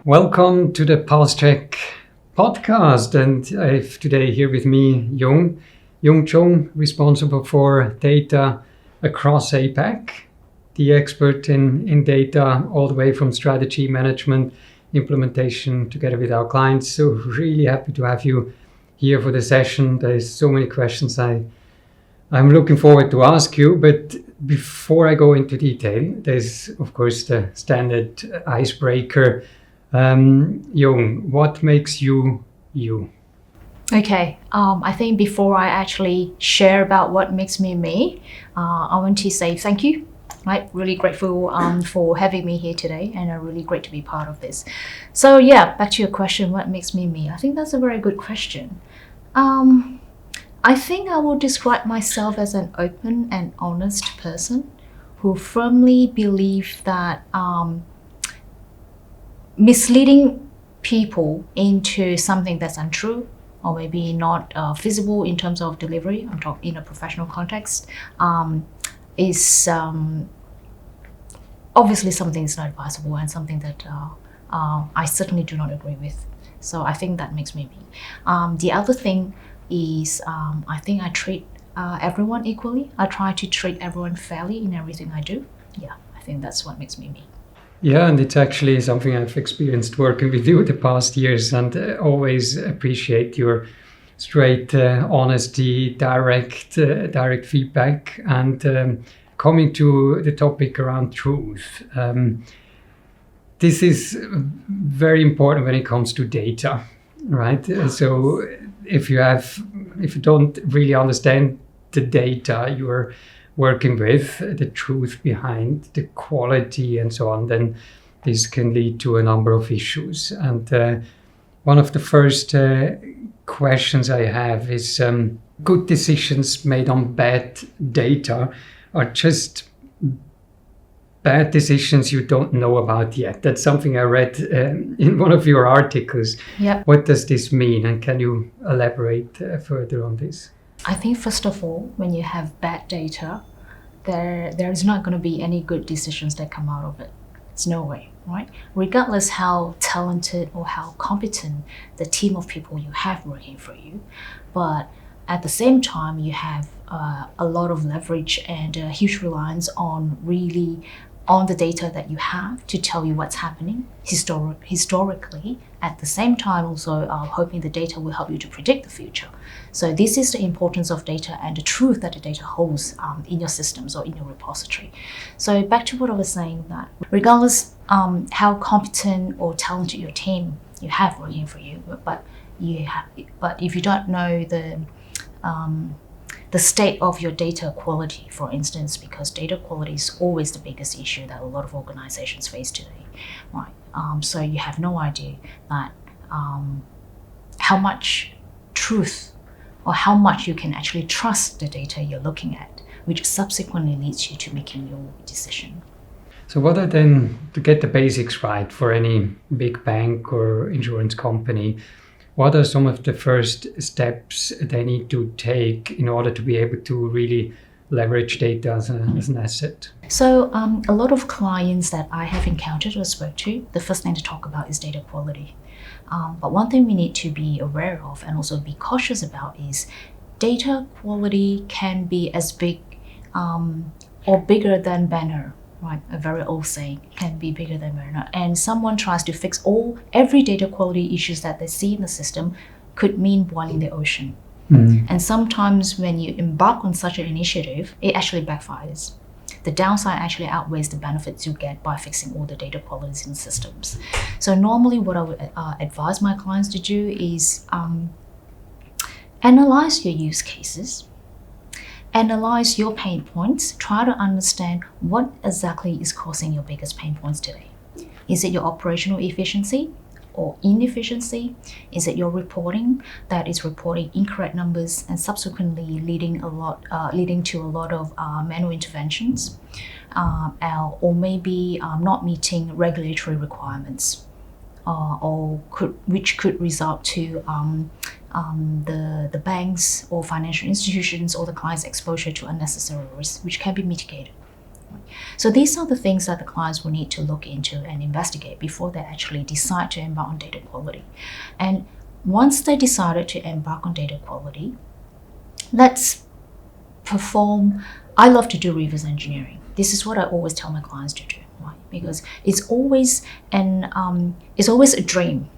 Welcome to the Pulse Check podcast, and I have today here with me Yoong Chung, responsible for data across APAC, the expert in data all the way from strategy management, implementation together with our clients. So really happy to have you here for the session. There's so many questions I'm looking forward to ask you, but before I go into detail, there's of course the standard icebreaker. Yoong, what makes you you? Okay, I think before I actually share about what makes me me, I want to say thank you. Right, really grateful for having me here today, and really great to be part of this. So yeah, back to your question, what makes me me? I think that's a very good question. I think I will describe myself as an open and honest person who firmly believes that misleading people into something that's untrue or maybe not feasible in terms of delivery, I'm talking in a professional context, is obviously something that's not advisable and something that I certainly do not agree with. So I think that makes me me. The other thing is I think I treat everyone equally. I try to treat everyone fairly in everything I do. Yeah, I think that's what makes me me. Yeah, and it's actually something I've experienced working with you the past years, and always appreciate your straight honesty, direct feedback, and coming to the topic around truth. This is very important when it comes to data, right? So if you don't really understand the data you're working with, the truth behind the quality and so on, then this can lead to a number of issues. And one of the first questions I have is good decisions made on bad data are just bad decisions you don't know about yet. That's something I read in one of your articles. Yep. What does this mean, and can you elaborate further on this? I think first of all, when you have bad data, there is not going to be any good decisions that come out of it. It's no way, right? Regardless how talented or how competent the team of people you have working for you, but at the same time, you have a lot of leverage and a huge reliance on the data that you have to tell you what's happening historically. At the same time, also hoping the data will help you to predict the future. So this is the importance of data and the truth that the data holds in your systems or in your repository. So back to what I was saying, that regardless how competent or talented your team you have working for you, but if you don't know the state of your data quality, for instance, because data quality is always the biggest issue that a lot of organizations face today, right? So you have no idea that how much truth or how much you can actually trust the data you're looking at, which subsequently leads you to making your decision. So what are then, to get the basics right for any big bank or insurance company, what are some of the first steps they need to take in order to be able to really leverage data as an asset? So a lot of clients that I have encountered or spoke to, the first thing to talk about is data quality. But one thing we need to be aware of and also be cautious about is data quality can be as big or bigger than banner. Right, a very old saying, can be bigger than banner. And someone tries to fix every data quality issues that they see in the system could mean boiling the ocean. And sometimes when you embark on such an initiative, it actually backfires. The downside actually outweighs the benefits you get by fixing all the data qualities in systems. So normally what I would advise my clients to do is analyze your use cases, analyze your pain points, try to understand what exactly is causing your biggest pain points today. Is it your operational efficiency or inefficiency? Is it your reporting that is reporting incorrect numbers and subsequently leading to a lot of manual interventions, or maybe not meeting regulatory requirements, which could result to the banks or financial institutions or the client's exposure to unnecessary risks, which can be mitigated. So these are the things that the clients will need to look into and investigate before they actually decide to embark on data quality. And once they decided to embark on data quality, let's perform. I love to do reverse engineering. This is what I always tell my clients to do, right? Because it's always a dream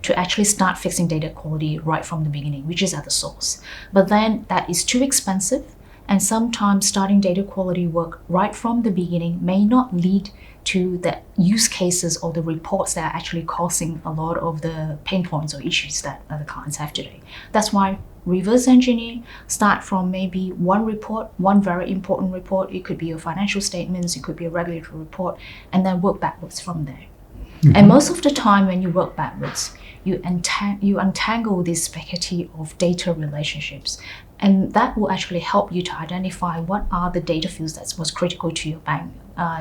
to actually start fixing data quality right from the beginning, which is at the source. But then that is too expensive, and sometimes starting data quality work right from the beginning may not lead to the use cases or the reports that are actually causing a lot of the pain points or issues that the clients have today. That's why reverse engineer, start from maybe one report, one very important report. It could be your financial statements, it could be a regulatory report, and then work backwards from there. And most of the time when you work backwards, you untangle this spaghetti of data relationships, and that will actually help you to identify what are the data fields that's most critical to your bank,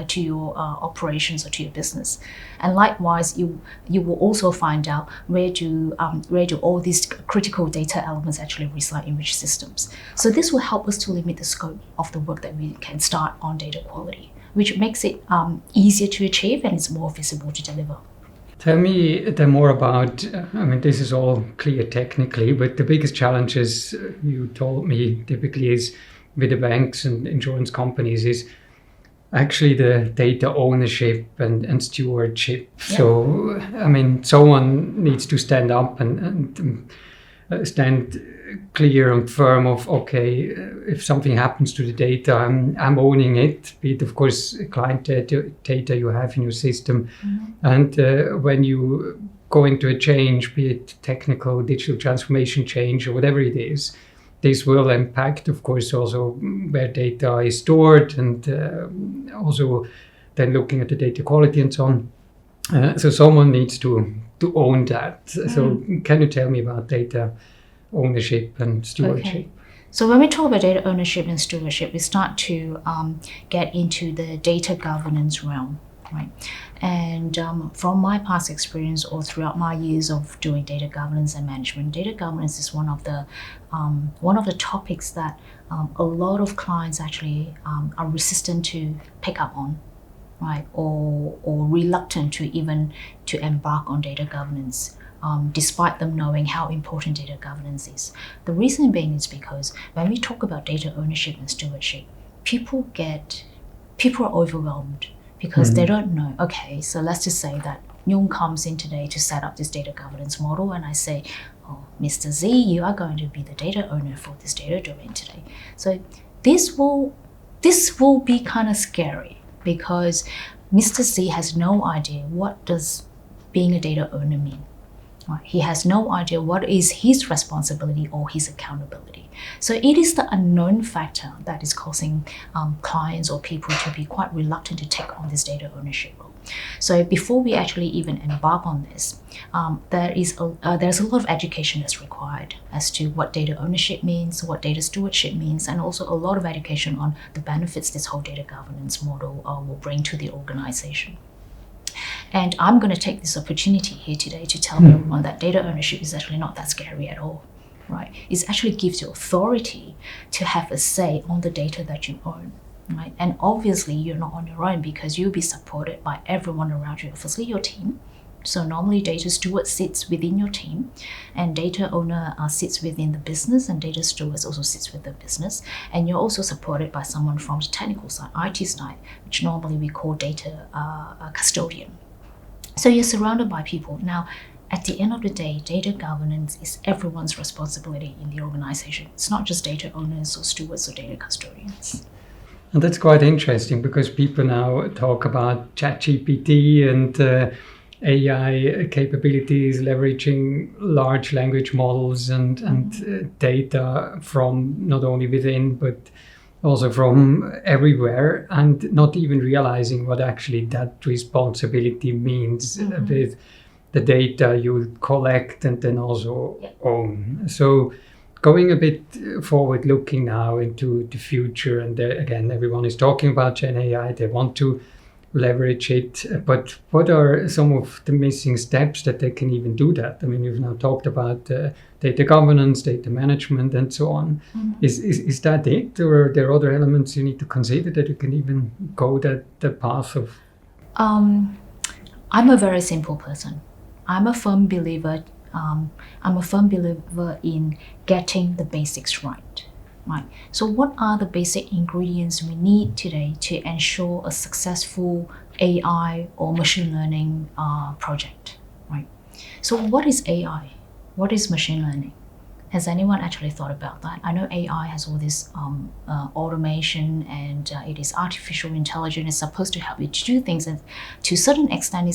to your operations or to your business. And likewise, you will also find out where do all these critical data elements actually reside in which systems. So this will help us to limit the scope of the work that we can start on data quality, which makes it easier to achieve and it's more visible to deliver. Tell me then more about, this is all clear technically, but the biggest challenges you told me typically is with the banks and insurance companies is actually the data ownership and stewardship. Yeah. So, someone needs to stand up and stand clear and firm of, okay, if something happens to the data, I'm owning it, be it, of course, client data you have in your system. And when you go into a change, be it technical, digital transformation change, or whatever it is, this will impact, of course, also where data is stored and also then looking at the data quality and so on. So someone needs to own that. So can you tell me about data ownership and stewardship? Okay. So when we talk about data ownership and stewardship, we start to get into the data governance realm, right? And from my past experience or throughout my years of doing data governance and management, data governance is one of the topics that a lot of clients actually are resistant to pick up on, right? Or reluctant to embark on data governance. Despite them knowing how important data governance is. The reason being is because when we talk about data ownership and stewardship, people are overwhelmed because they don't know, okay, so let's just say that Yoong comes in today to set up this data governance model, and I say, oh, Mr. Z, you are going to be the data owner for this data domain today. So this will be kind of scary because Mr. Z has no idea what does being a data owner mean. He has no idea what is his responsibility or his accountability. So it is the unknown factor that is causing clients or people to be quite reluctant to take on this data ownership role. So before we actually even embark on this, there's a lot of education that's required as to what data ownership means, what data stewardship means, and also a lot of education on the benefits this whole data governance model will bring to the organization. And I'm going to take this opportunity here today to tell everyone that data ownership is actually not that scary at all, right? It actually gives you authority to have a say on the data that you own, right? And obviously you're not on your own because you'll be supported by everyone around you. Firstly, your team. So normally data steward sits within your team, and data owner sits within the business, and data stewards also sits with the business. And you're also supported by someone from the technical side, IT side, which normally we call data custodian. So you're surrounded by people. Now, at the end of the day, data governance is everyone's responsibility in the organization. It's not just data owners or stewards or data custodians. And that's quite interesting because people now talk about ChatGPT and AI capabilities, leveraging large language models and data from not only within, but also from everywhere, and not even realizing what actually that responsibility means with the data you collect and then also own. So going a bit forward looking now into the future, and again, everyone is talking about Gen AI. They want to leverage it. But what are some of the missing steps that they can even do that? I mean, you've now talked about data governance, data management, and so on. Is that it, or are there other elements you need to consider that you can even go the path of? I'm a very simple person. I'm a firm believer in getting the basics right. Right. So what are the basic ingredients we need today to ensure a successful AI or machine learning project? Right. So what is AI? What is machine learning? Has anyone actually thought about that? I know AI has all this automation, and it is artificial intelligence. It's supposed to help you to do things, and to a certain extent,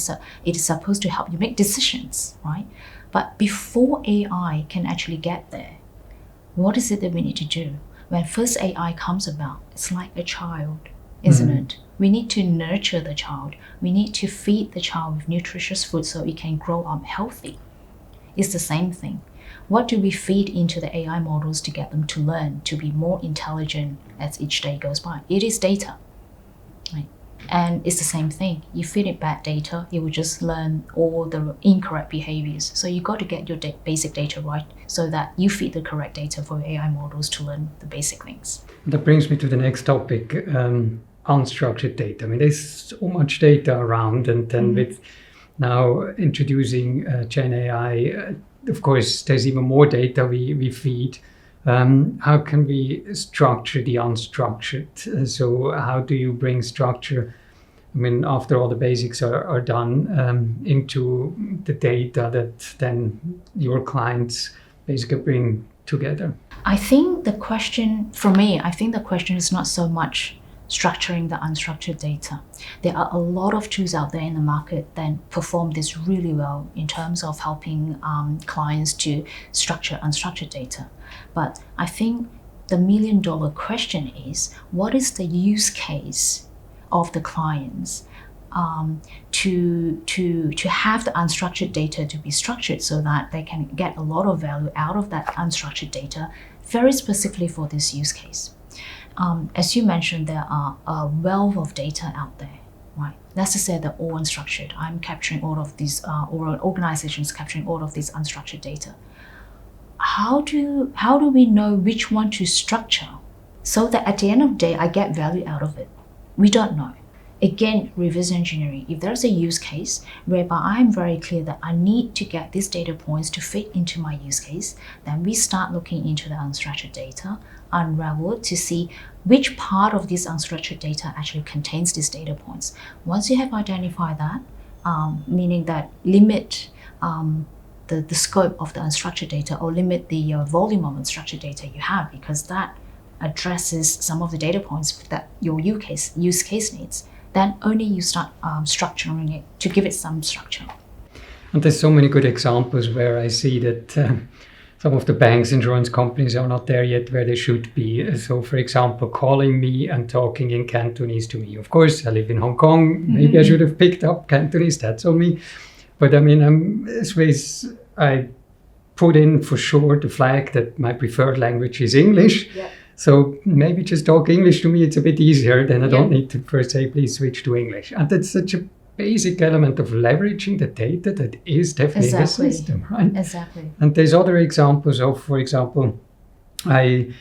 it is supposed to help you make decisions, right? But before AI can actually get there, what is it that we need to do? When first AI comes about, it's like a child, isn't it? We need to nurture the child. We need to feed the child with nutritious food so it can grow up healthy. It's the same thing. What do we feed into the AI models to get them to learn, to be more intelligent as each day goes by? It is data, right? And it's the same thing. You feed it bad data, it will just learn all the incorrect behaviors. So you got to get your basic data right so that you feed the correct data for your AI models to learn the basic things. That brings me to the next topic, unstructured data. I mean, there's so much data around, and then with now introducing Gen AI, of course, there's even more data we feed. How can we structure the unstructured? So how do you bring structure, I mean, after all the basics are done, into the data that then your clients basically bring together? I think the question is not so much structuring the unstructured data. There are a lot of tools out there in the market that perform this really well in terms of helping clients to structure unstructured data. But I think the million-dollar question is, what is the use case of the clients to have the unstructured data to be structured so that they can get a lot of value out of that unstructured data, very specifically for this use case. As you mentioned, there are a wealth of data out there, right? Let's just say they're all unstructured. I'm capturing all of these, or an organization is capturing all of this unstructured data. How do we know which one to structure so that at the end of the day, I get value out of it? We don't know. Again, reverse engineering. If there's a use case whereby I'm very clear that I need to get these data points to fit into my use case, then we start looking into the unstructured data, unravel it to see which part of this unstructured data actually contains these data points. Once you have identified that, meaning that limit the scope of the unstructured data, or limit the volume of unstructured data you have, because that addresses some of the data points that your use case needs, then only you start structuring it to give it some structure. And there's so many good examples where I see that some of the banks, insurance companies are not there yet where they should be. So, for example, calling me and talking in Cantonese to me. Of course, I live in Hong Kong. Maybe I should have picked up Cantonese. That's on me. But I mean, I'm Swiss. I put in for sure the flag that my preferred language is English. Yeah. So maybe just talk English to me. It's a bit easier. Then I don't need to first say, please switch to English. And that's such a basic element of leveraging the data that is definitely in the system, right? Exactly. And there's other examples of, for example, I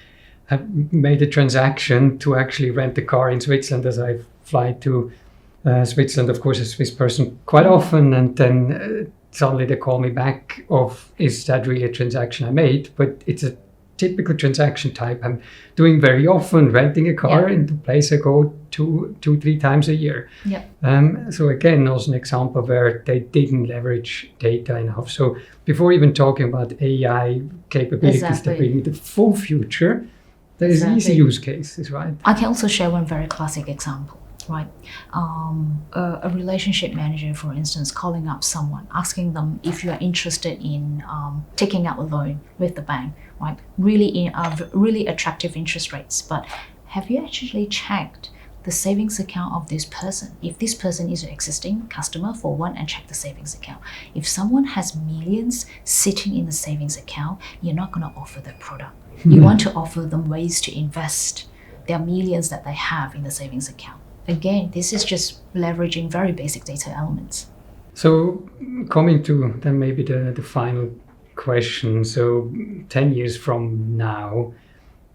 have made a transaction to actually rent a car in Switzerland as I fly to Switzerland, of course, a Swiss person quite often. And then suddenly they call me back of, is that really a transaction I made? But it's a typical transaction type I'm doing very often, renting a car in the place I go to 2-3 times a year. Yeah. So again, also an example where they didn't leverage data enough. So before even talking about AI capabilities that bring the full future, there is easy use cases, right? I can also share one very classic example. Right, a relationship manager, for instance, calling up someone, asking them if you are interested in taking out a loan with the bank, right? Really attractive interest rates, but have you actually checked the savings account of this person? If this person is an existing customer, for one, and check the savings account. If someone has millions sitting in the savings account, you're not going to offer that product. You want to offer them ways to invest their millions that they have in the savings account. again, this is just leveraging very basic data elements. So coming to then maybe the final question. So 10 years from now,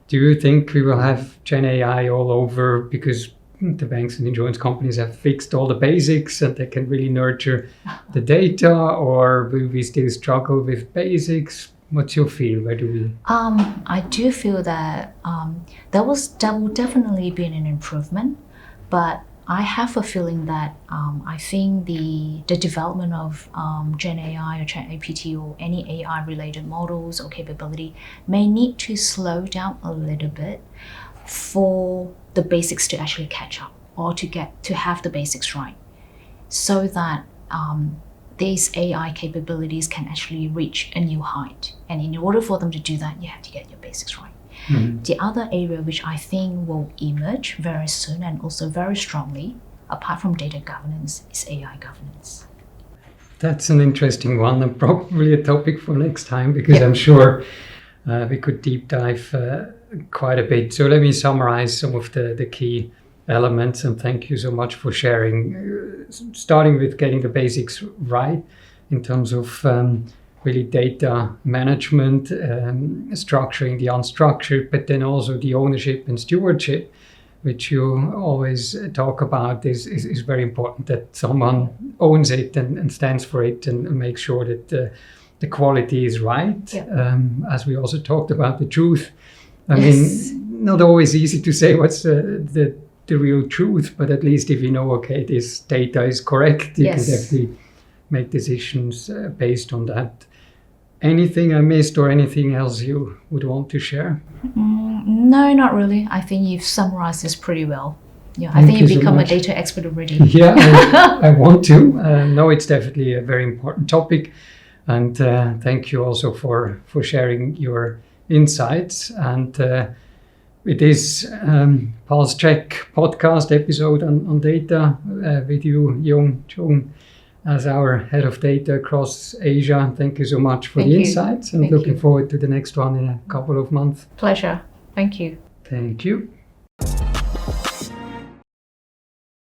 do you think we will have Gen AI all over because the banks and insurance companies have fixed all the basics and they can really nurture the data, or will we still struggle with basics? What's your feel? Where do we? I do feel that that will definitely be an improvement, but I have a feeling that I think the development of Gen AI or ChatGPT or any AI related models or capability may need to slow down a little bit for the basics to actually catch up, or to have the basics right, so that these AI capabilities can actually reach a new height. And in order for them to do that, you have to get your basics right. Mm-hmm. The other area which I think will emerge very soon and also very strongly, apart from data governance, is AI governance. That's an interesting one, and probably a topic for next time, because I'm sure we could deep dive quite a bit. So let me summarize some of the key elements, and thank you so much for sharing, starting with getting the basics right in terms of really data management, structuring the unstructured, but then also the ownership and stewardship, which you always talk about, is very important, that someone owns it and stands for it and makes sure that the quality is right. As we also talked about the truth. I mean, not always easy to say what's the real truth, but at least if you know, okay, this data is correct, you can definitely make decisions based on that. Anything I missed or anything else you would want to share? No, not really. I think you've summarized this pretty well. Yeah, I think you've become a data expert already. Yeah, I want to. No, it's definitely a very important topic. And thank you also for sharing your insights. And with this Pulse Check podcast episode on data with you, Yoong Chung, as our head of data across Asia. Thank you so much for the insights, and looking forward to the next one in a couple of months. Pleasure. Thank you. Thank you.